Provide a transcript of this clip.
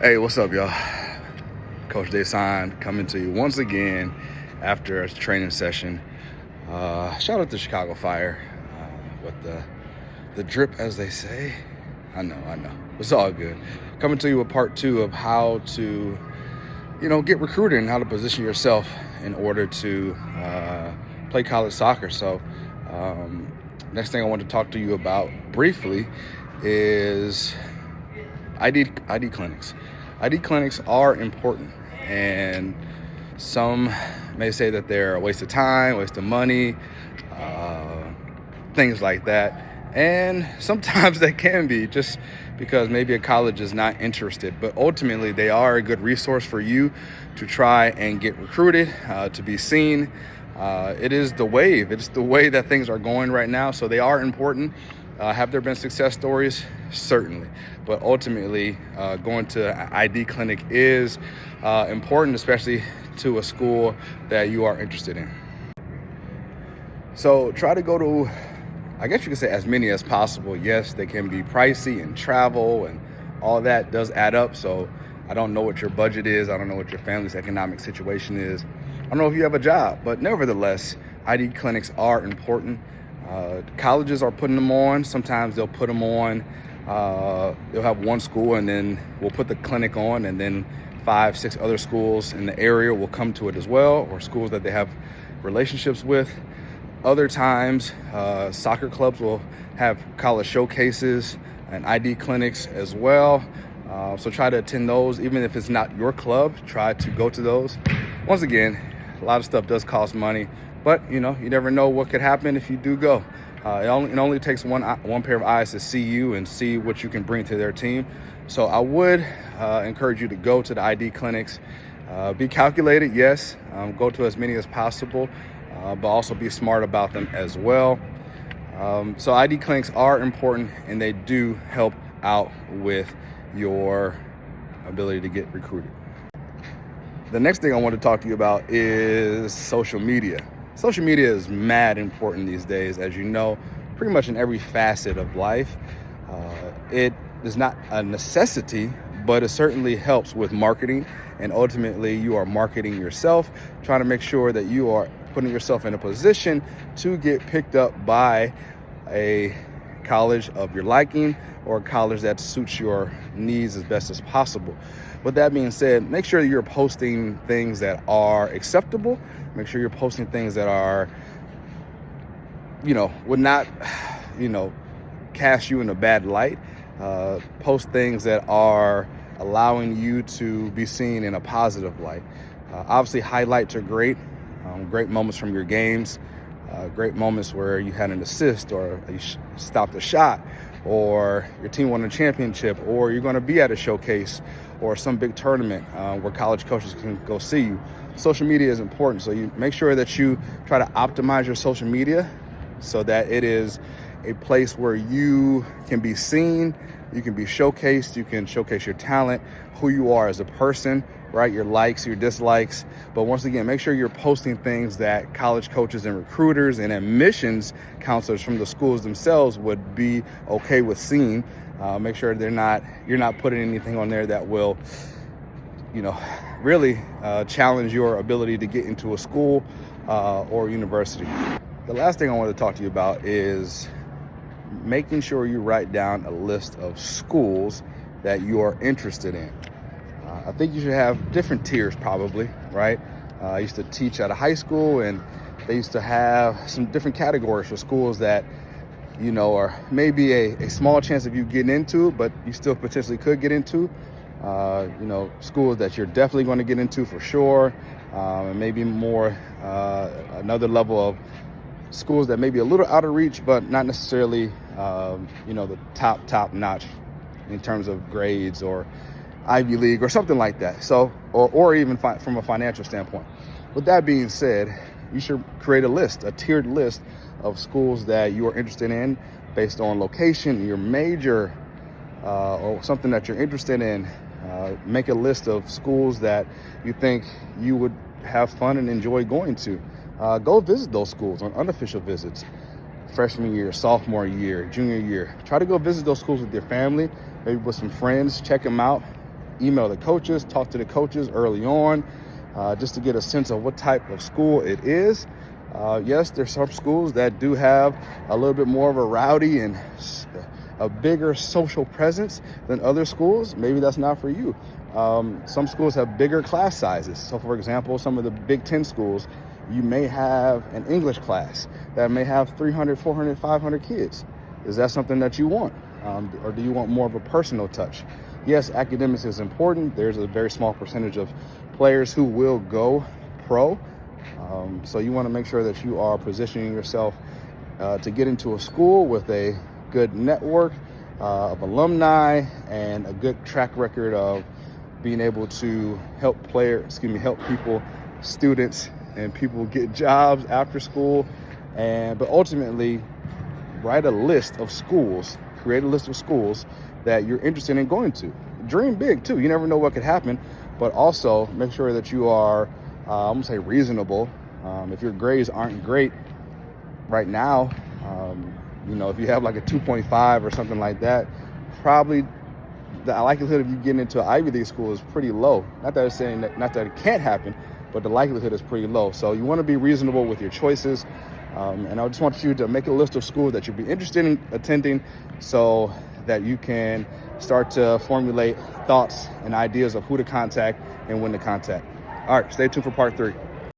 Hey, what's up, y'all? Coach Desan coming to you once again after a training session. Shout out to Chicago Fire with the drip, as they say. I know. It's all good. Coming to you with part 2 of how to, get recruited and how to position yourself in order to play college soccer. So, next thing I want to talk to you about briefly is ID clinics. ID clinics are important, and some may say that they're a waste of time, waste of money, things like that. And sometimes they can be, just because maybe a college is not interested. But ultimately, they are a good resource for you to try and get recruited, to be seen. It is the wave. It's the way that things are going right now. So they are important. Have there been success stories? Certainly. But ultimately, going to an ID clinic is important, especially to a school that you are interested in. So try to go to, I guess you could say, as many as possible. Yes, they can be pricey, and travel and all that does add up. So I don't know what your budget is. I don't know what your family's economic situation is. I don't know if you have a job, but nevertheless, ID clinics are important. Colleges are putting them on. Sometimes they'll put them on. They'll have one school, and then we'll put the clinic on, and then 5-6 other schools in the area will come to it as well, or schools that they have relationships with. Other times, soccer clubs will have college showcases and ID clinics as well. So try to attend those. Even if it's not your club, try to go to those. Once again, a lot of stuff does cost money, but you never know what could happen if you do go. It only takes one pair of eyes to see you and see what you can bring to their team. So I would encourage you to go to the ID clinics. Be calculated, yes. Go to as many as possible, but also be smart about them as well. So ID clinics are important, and they do help out with your ability to get recruited. The next thing I want to talk to you about is social media. Social media is mad important these days, as you know, pretty much in every facet of life. It is not a necessity, but it certainly helps with marketing. And ultimately, you are marketing yourself, trying to make sure that you are putting yourself in a position to get picked up by a college of your liking, or a college that suits your needs as best as possible. With that being said, make sure you're posting things that are acceptable. Make sure you're posting things that are, would not, cast you in a bad light. Post things that are allowing you to be seen in a positive light. Obviously, highlights are great. Great moments from your games. Great moments where you had an assist, or you stopped a shot, or your team won a championship, or you're going to be at a showcase or some big tournament where college coaches can go see you. Social media is important, so you make sure that you try to optimize your social media so that it is a place where you can be seen, you can be showcased, you can showcase your talent, who you are as a person, right? Your likes, your dislikes. But once again, make sure you're posting things that college coaches and recruiters and admissions counselors from the schools themselves would be okay with seeing. Make sure you're not putting anything on there that will, really challenge your ability to get into a school or university. The last thing I want to talk to you about is making sure you write down a list of schools that you are interested in. I think you should have different tiers, probably, right? I used to teach at a high school, and they used to have some different categories for schools that, are maybe a small chance of you getting into, but you still potentially could get into. Schools that you're definitely going to get into for sure, and maybe more another level of schools that may be a little out of reach, but not necessarily, the top notch in terms of grades or Ivy League or something like that. So, or even from a financial standpoint. With that being said, you should create a tiered list of schools that you are interested in based on location, your major, or something that you're interested in. Make a list of schools that you think you would have fun and enjoy going to. Go visit those schools on unofficial visits. Freshman year, sophomore year, junior year. Try to go visit those schools with your family, maybe with some friends. Check them out. email the coaches, talk to the coaches early on, just to get a sense of what type of school it is. Yes, there's some schools that do have a little bit more of a rowdy and a bigger social presence than other schools. Maybe that's not for you. Some schools have bigger class sizes. So for example, some of the Big Ten schools, you may have an English class that may have 300, 400, 500 kids. Is that something that you want? Or do you want more of a personal touch? Yes, academics is important. There's a very small percentage of players who will go pro. So you want to make sure that you are positioning yourself to get into a school with a good network of alumni and a good track record of being able to help people, students, and people get jobs after school. But ultimately, create a list of schools that you're interested in going to. Dream big too. You never know what could happen, but also make sure that you are, I'm gonna say, reasonable. If your grades aren't great right now, if you have like a 2.5 or something like that, probably the likelihood of you getting into an Ivy League school is pretty low. Not that it can't happen, but the likelihood is pretty low. So you want to be reasonable with your choices. And I just want you to make a list of schools that you'd be interested in attending so that you can start to formulate thoughts and ideas of who to contact and when to contact. All right, stay tuned for part 3.